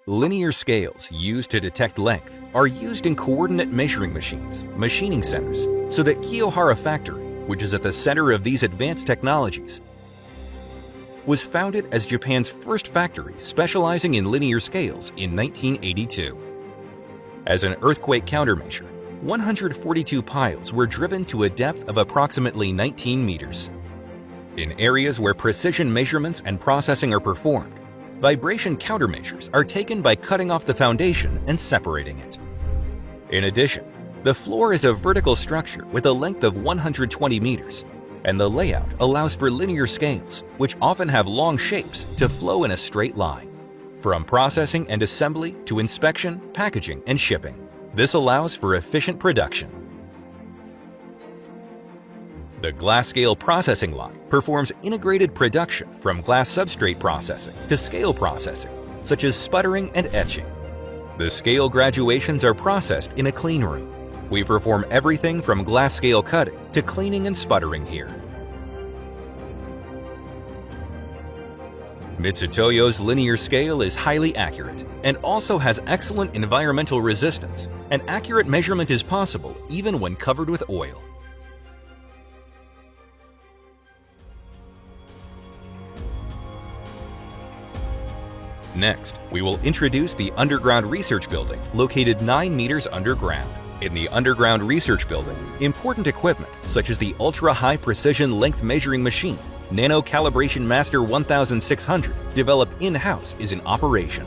Linear scales used to detect length are used in coordinate measuring machines, machining centers, so that Kiyohara Factory, which is at the center of these advanced technologies, was founded as Japan's first factory specializing in linear scales in 1982. As an earthquake countermeasure, 142 piles were driven to a depth of approximately 19 meters. In areas where precision measurements and processing are performed, vibration countermeasures are taken by cutting off the foundation and separating it. In addition, the floor is a vertical structure with a length of 120 meters, and the layout allows for linear scales, which often have long shapes, to flow in a straight line. From processing and assembly to inspection, packaging, and shipping, this allows for efficient production. The glass scale processing line performs integrated production from glass substrate processing to scale processing, such as sputtering and etching. The scale graduations are processed in a clean room. We perform everything from glass scale cutting to cleaning and sputtering here. Mitutoyo's linear scale is highly accurate and also has excellent environmental resistance, and accurate measurement is possible even when covered with oil. Next, we will introduce the underground research building located 9 meters underground. In the underground research building, important equipment such as the ultra-high precision length measuring machine, Nano Calibration Master 1600, developed in-house, is in operation.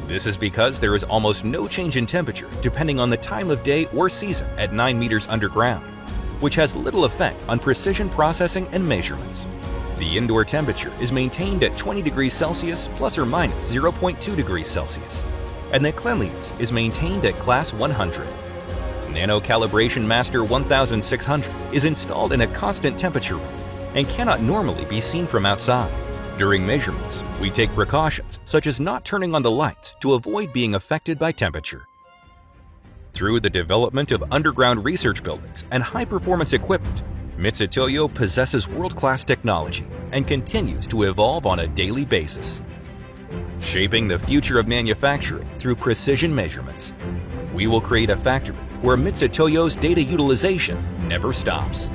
This is because there is almost no change in temperature depending on the time of day or season at 9 meters underground, which has little effect on precision processing and measurements. The indoor temperature is maintained at 20 degrees Celsius plus or minus 0.2 degrees Celsius, and the cleanliness is maintained at Class 100. Nano Calibration Master 1600 is installed in a constant temperature room and cannot normally be seen from outside. During measurements, we take precautions such as not turning on the lights to avoid being affected by temperature. Through the development of underground research buildings and high-performance equipment, Mitutoyo possesses world-class technology and continues to evolve on a daily basis, shaping the future of manufacturing through precision measurements. We will create a factory where Mitutoyo's data utilization never stops.